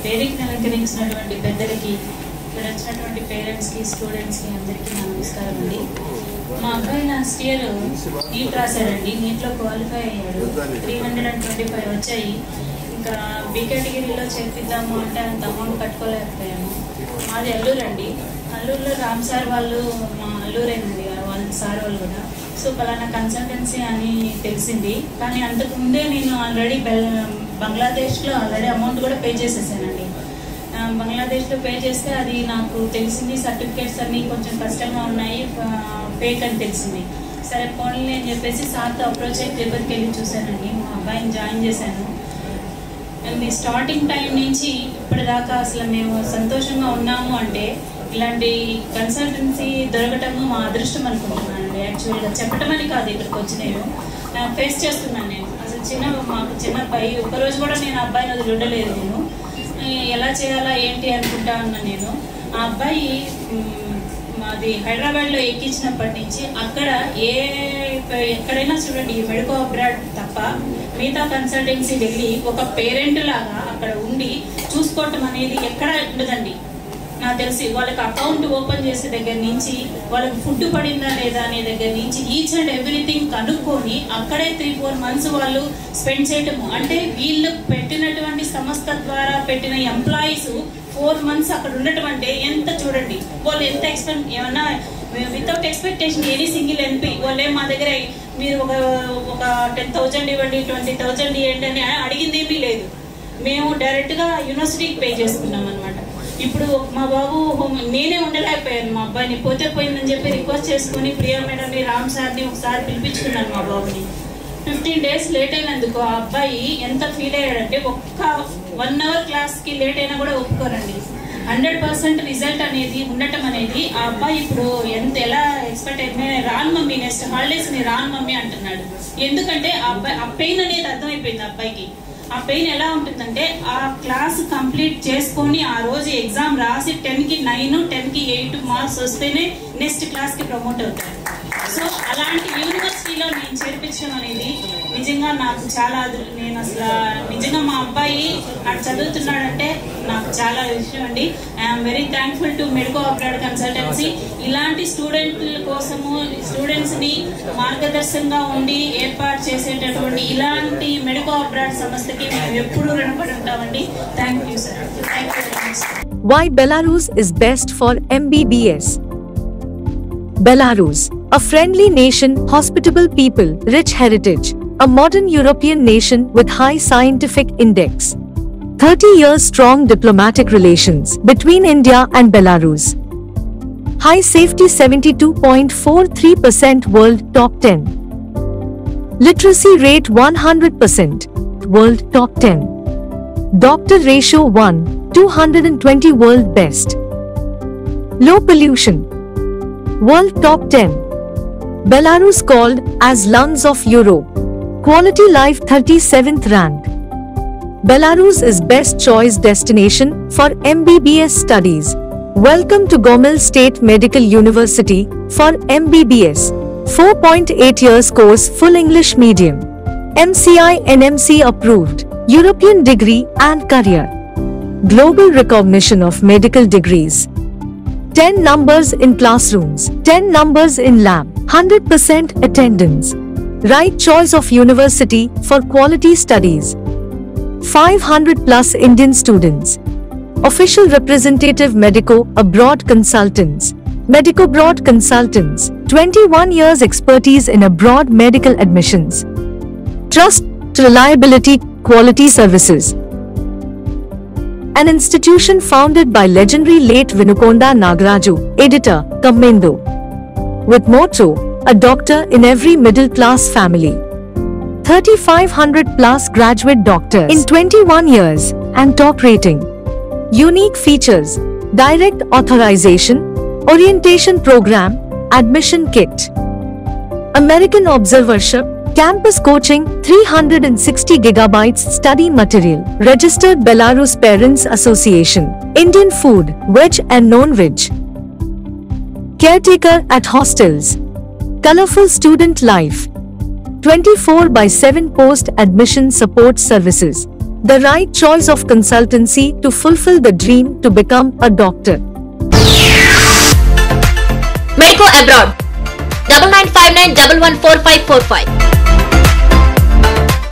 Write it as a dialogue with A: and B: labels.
A: వేదికను అలంకరించినటువంటి పెద్దలకి, ఇక్కడ వచ్చినటువంటి పేరెంట్స్కి, స్టూడెంట్స్కి అందరికీ నా నమస్కారం అండి. మా అబ్బాయి లాస్ట్ ఇయర్ నీట్ రాశాడండి. నీట్లో క్వాలిఫై అయ్యాడు. 325 వచ్చాయి. ఇంకా బి కేటగిరీలో చేర్పిద్దాము అంటే అంత అమౌంట్ కట్టుకోలేకపోయాము. మాది అల్లూరు అండి. అల్లూరులో రామ్ సార్ వాళ్ళు మా అల్లూరేనండి, వాళ్ళ సార్ వాళ్ళు కూడా. సో పలానా కన్సల్టెన్సీ అని తెలిసింది. కానీ అంతకుముందే నేను ఆల్రెడీ బంగ్లాదేశ్లో ఆల్రెడీ అమౌంట్ కూడా పే చేసేసానండి. బంగ్లాదేశ్లో పే చేస్తే అది నాకు తెలిసింది, సర్టిఫికేట్స్ అన్నీ కొంచెం కష్టంగా ఉన్నాయి, ఫేక్ అని తెలిసింది. సరే పోనీ అని చెప్పేసి సార్తో అప్రోచ్ అయ్యి తిరుపతికి వెళ్ళి చూశానండి. మా అబ్బాయిని జాయిన్ చేశాను. అండ్ స్టార్టింగ్ టైం నుంచి ఇప్పటిదాకా అసలు మేము సంతోషంగా ఉన్నాము అంటే ఇలాంటి కన్సల్టెన్సీ దొరకటము మా అదృష్టం అనుకుంటున్నానండి. యాక్చువల్గా చెప్పటమని కాదు, ఇక్కడికి వచ్చి నేను ఫేస్ చేస్తున్నాను. నేను అసలు మాకు చిన్న అబ్బాయి, ఒకరోజు కూడా నేను అబ్బాయిని అది ఉండలేదు. నేను ఎలా చేయాలా ఏంటి అనుకుంటా ఉన్నా. నేను ఆ అబ్బాయి మాది హైదరాబాద్లో ఎక్కించినప్పటి నుంచి అక్కడ ఎక్కడైనా చూడండి, మెడికో అబ్రాడ్ తప్ప మిగతా కన్సల్టెన్సీ వెళ్ళి ఒక పేరెంట్ లాగా అక్కడ ఉండి చూసుకోవటం అనేది ఎక్కడ ఉండదండి. నాకు తెలిసి వాళ్ళకి అకౌంట్ ఓపెన్ చేసే దగ్గర నుంచి, వాళ్ళకి ఫుడ్ పడిందా లేదా అనే దగ్గర నుంచి ఈచ్ అండ్ ఎవ్రీథింగ్ కనుక్కొని అక్కడే 3-4 months వాళ్ళు స్పెండ్ చేయటము. అంటే వీళ్ళు పెట్టినటువంటి సంస్థ ద్వారా పెట్టిన ఎంప్లాయీస్ 4 months అక్కడ ఉండటం అంటే ఎంత చూడండి. వాళ్ళు ఎంత ఏమన్నా without expectation any single MP వాళ్ళే మా దగ్గర మీరు ఒక 10,000 ఇవ్వండి, 20,000 ఇవ్వండి అని అడిగిందేమీ లేదు. మేము డైరెక్ట్గా యూనివర్సిటీకి పే చేసుకున్నాం అనమాట. ఇప్పుడు మా బాబు నేనే ఉండలేకపోయాను. మా అబ్బాయిని పోతే పోయిందని చెప్పి రిక్వెస్ట్ చేసుకుని ప్రియా మేడంని, రామ్ సార్ని ఒకసారి పిలిపించుకున్నాను. మా బాబుని 15 days లేట్ అయినందుకు ఆ అబ్బాయి ఎంత ఫీల్ అయ్యాడంటే, ఒక్క 1 hour క్లాస్కి లేట్ అయినా కూడా ఒప్పుకోరండి. 100% రిజల్ట్ అనేది ఉండటం అనేది ఆ అబ్బాయి ఇప్పుడు ఎలా ఎక్స్పెక్ట్ అయితే రాను మమ్మీ, నెక్స్ట్ హాలిడేస్ ని రాను మమ్మీ అంటున్నాడు. ఎందుకంటే ఆ పెయిన్ అనేది అర్థమైపోయింది. అబ్బాయికి ఆ పెయిన్ ఎలా ఉంటుందంటే, ఆ క్లాస్ కంప్లీట్ చేసుకొని ఆ రోజు ఎగ్జామ్ రాసి 10కి 9, 10కి 8 మార్క్స్ వస్తేనే నెక్స్ట్ క్లాస్కి ప్రమోట్ అవుతారు. సో అలాంటి యూనివర్సిటీలో నేను చేర్పించడం అనేది నిజంగా నాకు చాలా, నేను అసలు నిజంగా మా అబ్బాయి అక్కడ చదువుతున్నాడంటే నాకు చాలా విషయం అండి. I'm very thankful to medico abroad consultancy. ఇలాంటి స్టూడెంట్ల కోసము, స్టూడెంట్స్ ని మార్గదర్శకంగా ఉండి ఏర్పాటు చేసేటటువంటి ఇలాంటి మెడికో అబ్రాడ్ సంస్థకి మేము ఎప్పుడూ రుణపడి ఉంటామండి. Thank you sir. Thank you very much.
B: Why Belarus is best for MBBS? Belarus, a friendly nation, hospitable people, rich heritage, a modern European nation with high scientific index. 30 years strong diplomatic relations between India and Belarus. High safety 72.43%, world top 10. Literacy rate 100%, world top 10. Doctor ratio 1:220, world best. Low pollution, world top 10. Belarus called as lungs of Europe. Quality life 37th rank. Belarus is best choice destination for MBBS studies. Welcome to Gomel State Medical University for MBBS. 4.8 years course, full English medium. MCI NMC approved. European degree and career. Global recognition of medical degrees. 10 numbers in classrooms, 10 numbers in lab, 100% attendance. Right choice of university for quality studies. 500 plus Indian students. Official representative Medico Abroad Consultants. Medico Abroad Consultants, 21 years expertise in abroad medical admissions. Trust, reliability, quality services. An institution founded by legendary late Vinukonda Nagaraju, editor, Commendo. With motto, a doctor in every middle class family. 3,500 plus graduate doctors in 21 years and top rating. Unique features: direct authorization, orientation program, admission kit, American observership, campus coaching, 360 gigabytes study material, registered Belarus Parents Association, Indian food, veg and non-veg, caretaker at hostels, colorful student life, 24/7 post-admission support services, The right choice of consultancy to fulfill the dream to become a doctor.
C: Medico Abroad 9959114545